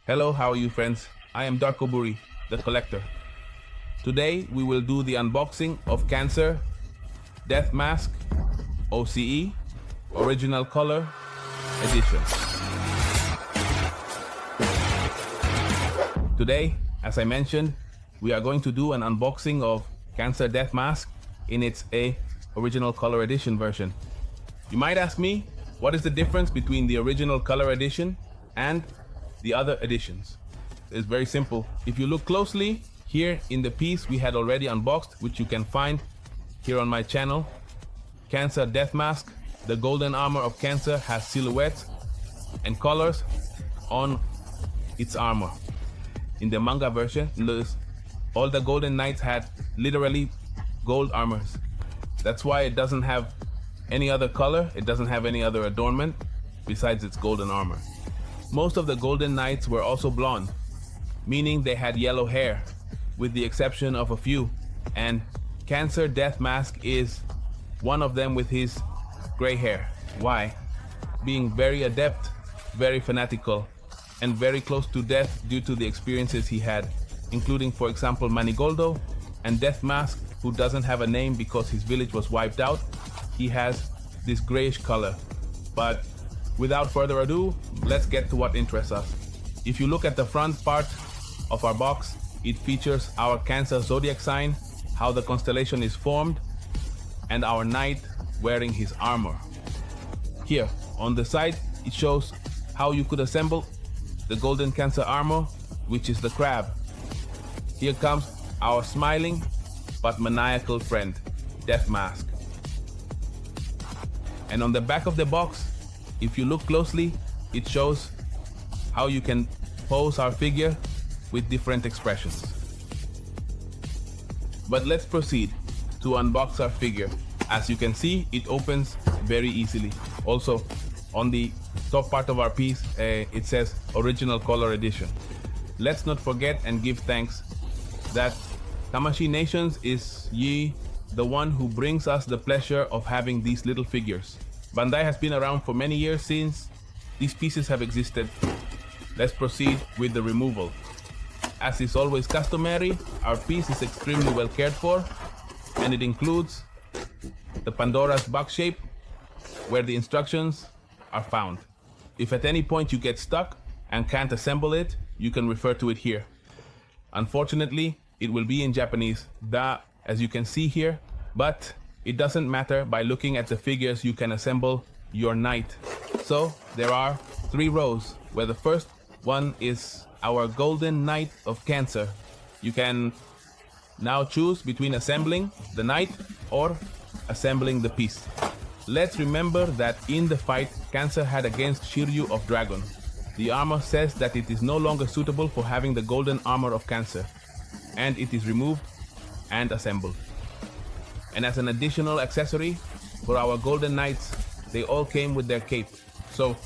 Hello, how are you friends? I am Darkoburi, the collector. Today we will do the unboxing of Cancer Deathmask OCE Original Color Edition. Today, as I mentioned, we are going to do an unboxing of Cancer Deathmask in its Original Color Edition version. You might ask me, what is the difference between the Original Color Edition and the other editions? It's very simple. If you look closely, here in the piece we had already unboxed, which you can find here on my channel, Cancer Deathmask, the golden armor of Cancer has silhouettes and colors on its armor. In the manga version, all the golden knights had literally gold armors. That's why it doesn't have any other color, it doesn't have any other adornment besides its golden armor. Most of the golden knights were also blonde, meaning they had yellow hair, with the exception of a few, and Cancer Deathmask is one of them with his gray hair. Why? Being very adept, very fanatical, and very close to death due to the experiences he had, including, for example, Manigoldo and Deathmask, who doesn't have a name because his village was wiped out. He has this grayish color. But without further ado, let's get to what interests us. If you look at the front part of our box, it features our Cancer Zodiac sign, how the constellation is formed, and our knight wearing his armor. Here, on the side, it shows how you could assemble the golden Cancer armor, which is the crab. Here comes our smiling but maniacal friend, Deathmask. And on the back of the box, if you look closely, it shows how you can pose our figure with different expressions. But let's proceed to unbox our figure. As you can see, it opens very easily. Also, on the top part of our piece, it says Original Color Edition. Let's not forget and give thanks that Tamashii Nations is the one who brings us the pleasure of having these little figures. Bandai has been around for many years since these pieces have existed. Let's proceed with the removal. As is always customary, our piece is extremely well cared for, and it includes the Pandora's box shape where the instructions are found. If at any point you get stuck and can't assemble it, you can refer to it here. Unfortunately, it will be in Japanese, as you can see here, but it doesn't matter. By looking at the figures, you can assemble your knight. So there are 3 rows, where the first one is our golden knight of Cancer. You can now choose between assembling the knight or assembling the piece. Let's remember that in the fight Cancer had against Shiryu of Dragon, the armor says that it is no longer suitable for having the golden armor of Cancer, and it is removed and assembled. And as an additional accessory for our golden knights, they all came with their cape. So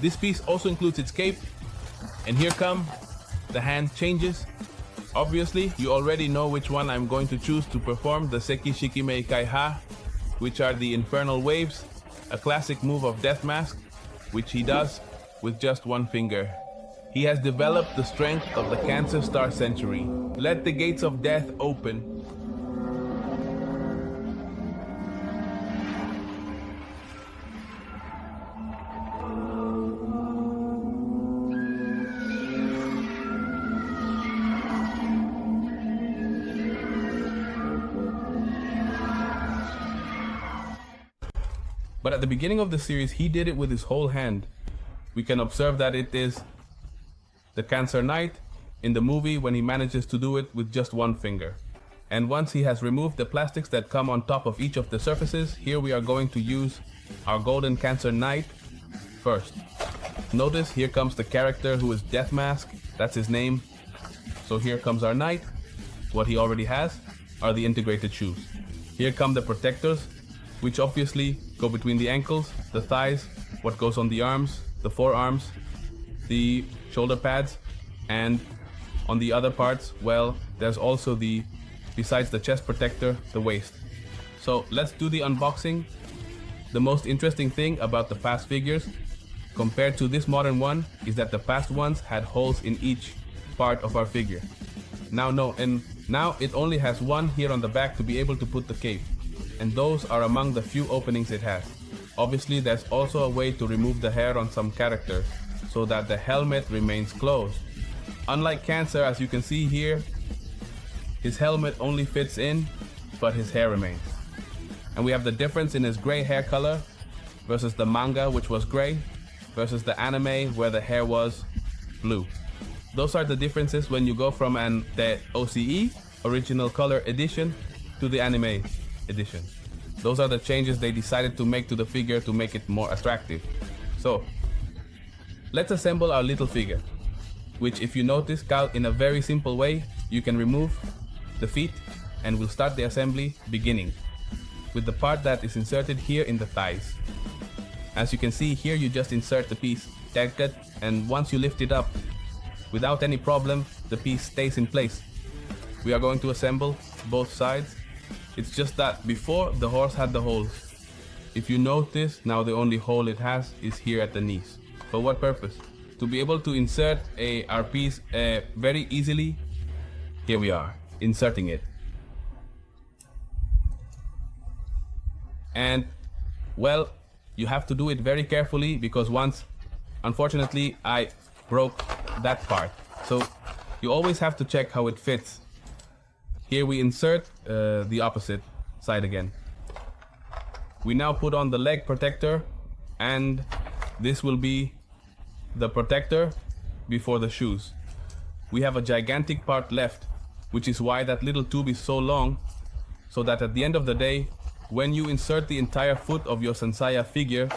this piece also includes its cape, and here come the hand changes. Obviously, you already know which one I'm going to choose to perform the Seki Shikimei Kaiha, which are the infernal waves, a classic move of Deathmask, which he does with just one finger. He has developed the strength of the Cancer Star Century. Let the gates of death open. But at the beginning of the series, he did it with his whole hand. We can observe that it is the Cancer Knight in the movie when he manages to do it with just one finger. And once he has removed the plastics that come on top of each of the surfaces, here we are going to use our golden Cancer Knight first. Notice here comes the character who is Deathmask, that's his name. So here comes our knight. What he already has are the integrated shoes. Here come the protectors, which obviously go between the ankles, the thighs, what goes on the arms, the forearms, the shoulder pads, and on the other parts, well, there's also besides the chest protector, the waist. So let's do the unboxing. The most interesting thing about the past figures compared to this modern one is that the past ones had holes in each part of our figure. Now it only has one here on the back to be able to put the cape, and those are among the few openings it has. Obviously, there's also a way to remove the hair on some characters so that the helmet remains closed. Unlike Cancer, as you can see here, his helmet only fits in, but his hair remains. And we have the difference in his gray hair color versus the manga, which was gray, versus the anime where the hair was blue. Those are the differences when you go from the OCE, original color edition, to the anime edition. Those are the changes they decided to make to the figure to make it more attractive. So, let's assemble our little figure, which, if you notice, in a very simple way, you can remove the feet, and we'll start the assembly beginning with the part that is inserted here in the thighs. As you can see here, you just insert the piece, tag it, and once you lift it up, without any problem, the piece stays in place. We are going to assemble both sides. It's just that before, the horse had the holes. If you notice, now the only hole it has is here at the knees. For what purpose? To be able to insert our piece very easily. Here we are, inserting it. And, well, you have to do it very carefully because once, unfortunately, I broke that part. So you always have to check how it fits. Here we insert the opposite side again. We now put on the leg protector, and this will be the protector before the shoes. We have a gigantic part left, which is why that little tube is so long, so that at the end of the day, when you insert the entire foot of your Saint Seiya figure,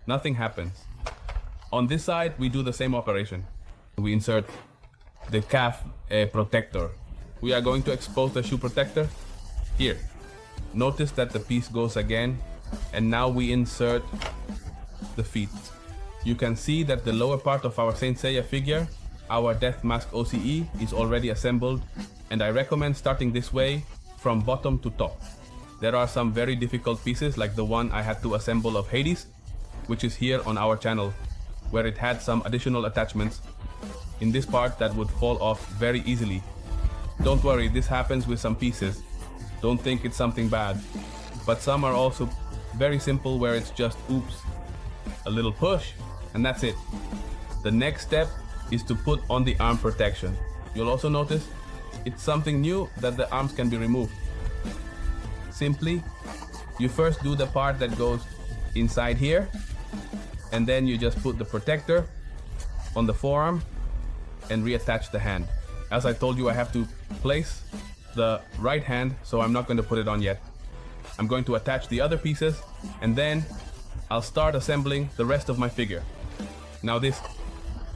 nothing happens. On this side, we do the same operation. We insert the calf protector. We are going to expose the shoe protector here. Notice that the piece goes again, and now we insert the feet. You can see that the lower part of our Saint Seiya figure, our Deathmask OCE, is already assembled, and I recommend starting this way from bottom to top. There are some very difficult pieces like the one I had to assemble of Hades, which is here on our channel, where it had some additional attachments in this part that would fall off very easily. Don't worry, this happens with some pieces. Don't think it's something bad. But some are also very simple where it's just oops, a little push, and that's it. The next step is to put on the arm protection. You'll also notice it's something new that the arms can be removed. Simply, you first do the part that goes inside here, and then you just put the protector on the forearm and reattach the hand. As I told you, I have to place the right hand, so I'm not going to put it on yet. I'm going to attach the other pieces, and then I'll start assembling the rest of my figure. Now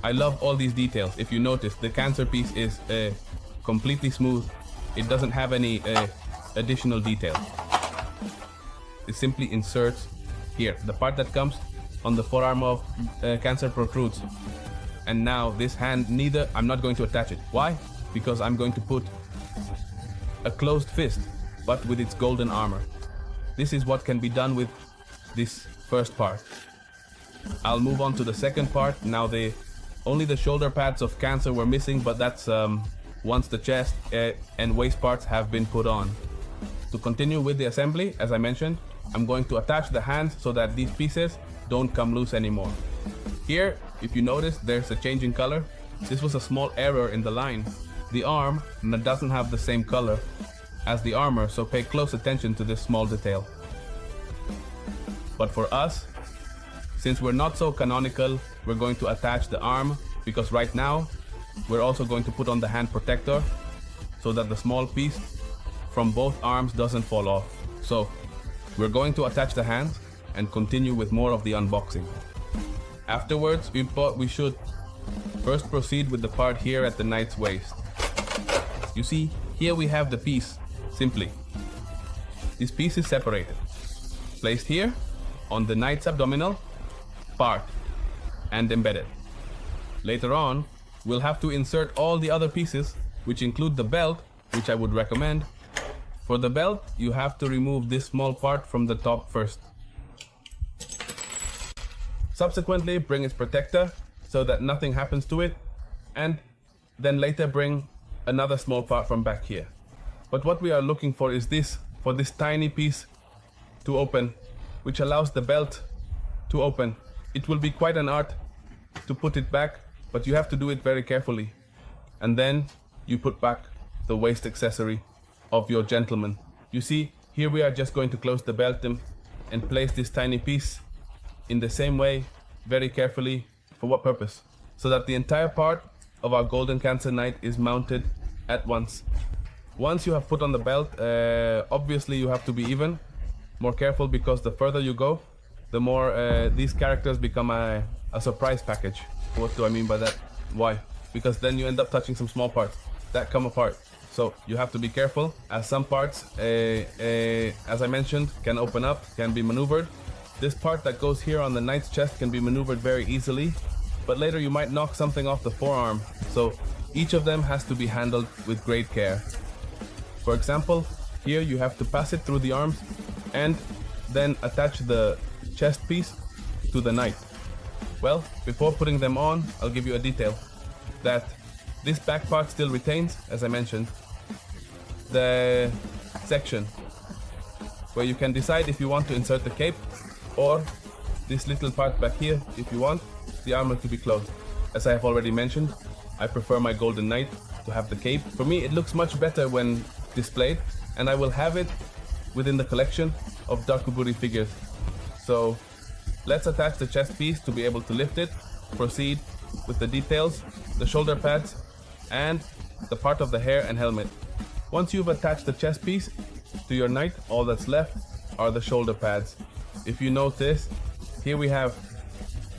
I love all these details. If you notice, the Cancer piece is completely smooth. It doesn't have any additional detail. It simply inserts here. The part that comes on the forearm of Cancer protrudes. And now this hand, I'm not going to attach it. Why? Because I'm going to put a closed fist, but with its golden armor. This is what can be done with this first part. I'll move on to the second part. Now only the shoulder pads of Cancer were missing, but that's once the chest and waist parts have been put on. To continue with the assembly, as I mentioned, I'm going to attach the hands so that these pieces don't come loose anymore. Here, if you notice, there's a change in color. This was a small error in the line. The arm doesn't have the same color as the armor, so pay close attention to this small detail. But for us, since we're not so canonical, we're going to attach the arm, because right now, we're also going to put on the hand protector so that the small piece from both arms doesn't fall off. So, we're going to attach the hands and continue with more of the unboxing. Afterwards, we thought we should first proceed with the part here at the knight's waist. You see, here we have the piece, simply. This piece is separated, placed here on the knight's abdominal part and embedded. Later on, we'll have to insert all the other pieces, which include the belt, which I would recommend. For the belt, you have to remove this small part from the top first. Subsequently, bring its protector so that nothing happens to it, and then later bring another small part from back here. But what we are looking for is this tiny piece to open, which allows the belt to open. It will be quite an art to put it back, but you have to do it very carefully. And then you put back the waist accessory of your gentleman. You see, here we are just going to close the belt and place this tiny piece in the same way, very carefully. For what purpose? So that the entire part of our golden Cancer Knight is mounted at once. Once you have put on the belt, obviously you have to be even more careful, because the further you go, the more these characters become a surprise package. What do I mean by that? Why? Because then you end up touching some small parts that come apart. So you have to be careful, as some parts, as I mentioned, can open up, can be maneuvered. This part that goes here on the knight's chest can be maneuvered very easily, but later you might knock something off the forearm. So each of them has to be handled with great care. For example, here you have to pass it through the arms and then attach the chest piece to the knight. Well, before putting them on, I'll give you a detail that this back part still retains, as I mentioned, the section where you can decide if you want to insert the cape, or this little part back here if you want the armor to be closed. As I have already mentioned, I prefer my golden knight to have the cape. For me, it looks much better when displayed, and I will have it within the collection of Darkoburi figures. So let's attach the chest piece to be able to lift it, proceed with the details, the shoulder pads, and the part of the hair and helmet. Once you've attached the chest piece to your knight, all that's left are the shoulder pads. If you notice, here we have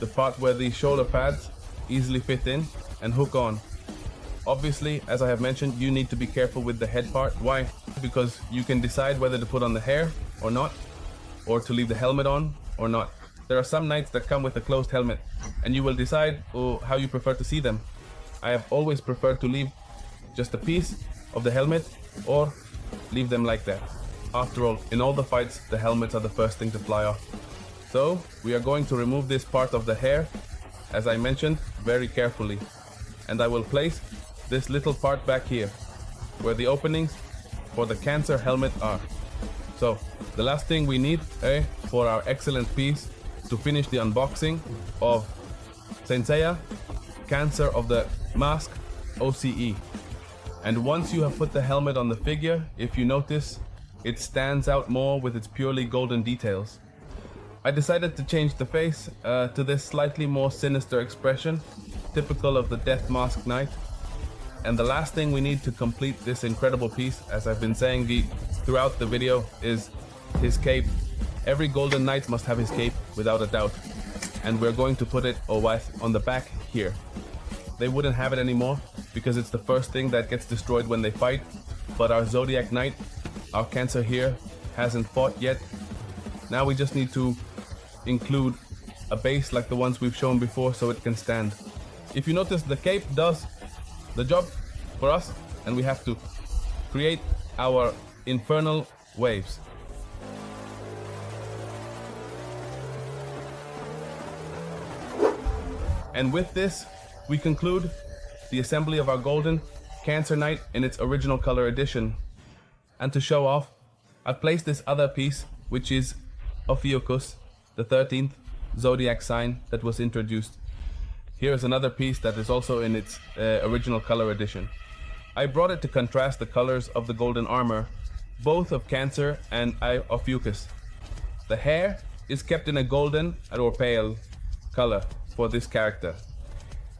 the part where the shoulder pads easily fit in and hook on. Obviously, as I have mentioned, you need to be careful with the head part. Why? Because you can decide whether to put on the hair or not, or to leave the helmet on or not. There are some knights that come with a closed helmet, and you will decide how you prefer to see them. I have always preferred to leave just a piece of the helmet, or leave them like that. After all, in all the fights, the helmets are the first thing to fly off. So we are going to remove this part of the hair, as I mentioned, very carefully. And I will place this little part back here, where the openings for the Cancer helmet are. So the last thing we need for our excellent piece to finish the unboxing of Saint Seiya, Cancer of the Mask OCE. And once you have put the helmet on the figure, if you notice, it stands out more with its purely golden details. I decided to change the face to this slightly more sinister expression, typical of the Deathmask Knight. And the last thing we need to complete this incredible piece, as I've been saying throughout the video, is his cape. Every golden knight must have his cape, without a doubt. And we're going to put it on the back here. They wouldn't have it anymore, because it's the first thing that gets destroyed when they fight. But our Zodiac Knight, our Cancer here, hasn't fought yet. Now we just need to include a base like the ones we've shown before, so it can stand. If you notice, the cape does the job for us, and we have to create our infernal waves. And with this, we conclude the assembly of our golden Cancer Knight in its original color edition. And to show off, I've placed this other piece, which is Ophiuchus, the 13th Zodiac sign that was introduced. Here is another piece that is also in its original color edition. I brought it to contrast the colors of the golden armor, both of Cancer and Ophiuchus. The hair is kept in a golden or pale color for this character.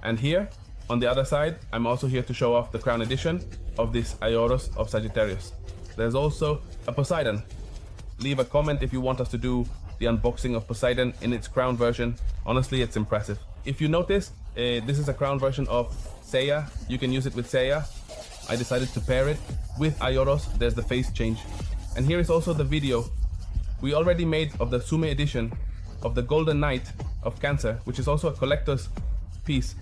And here, on the other side, I'm also here to show off the crown edition of this Aioros of Sagittarius. There's also a Poseidon. Leave a comment if you want us to do the unboxing of Poseidon in its crown version. Honestly, it's impressive. If you notice, this is a crown version of Seiya. You can use it with Seiya. I decided to pair it with Aioros. There's the face change. And here is also the video we already made of the Sume edition of the Golden Knight of Cancer, which is also a collector's piece.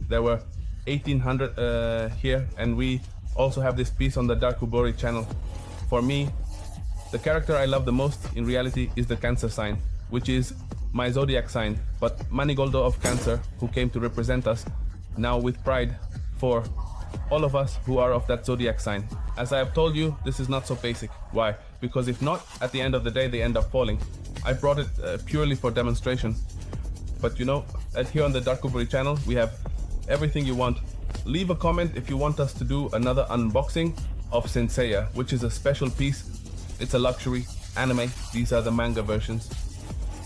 There were 1800 here, and we also have this piece on the Darkoburi channel. For me, the character I love the most in reality is the Cancer sign, which is my zodiac sign, but Manigoldo of Cancer, who came to represent us, now with pride for all of us who are of that zodiac sign. As I have told you, this is not so basic. Why? Because if not, at the end of the day, they end up falling. I brought it purely for demonstration. But you know, here on the Darkoburi channel, we have everything you want. Leave a comment if you want us to do another unboxing of Saint Seiya, which is a special piece. It's a luxury anime. These are the manga versions.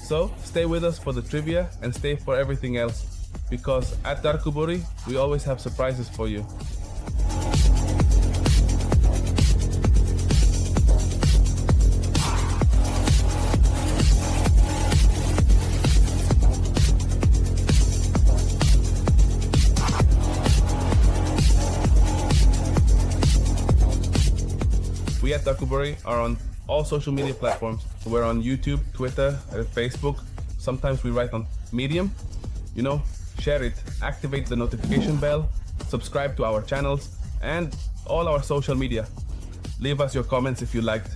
So stay with us for the trivia and stay for everything else, because at Darkoburi, we always have surprises for you. We at Darkoburi are on all social media platforms. We're on YouTube, Twitter, Facebook. Sometimes we write on Medium. You know, share it, activate the notification bell, subscribe to our channels, and all our social media. Leave us your comments if you liked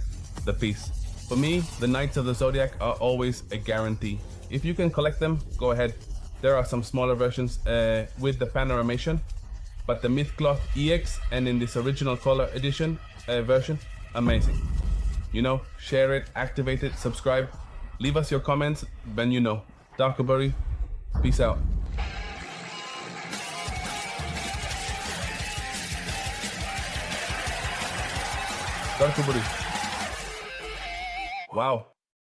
the piece. For me, the Knights of the Zodiac are always a guarantee. If you can collect them, go ahead. There are some smaller versions with the Panoramation, but the Mythcloth EX and in this original color edition version, amazing. You know, share it, activate it, subscribe, leave us your comments, then you know. Darkoburi, peace out. Darkoburi. Wow.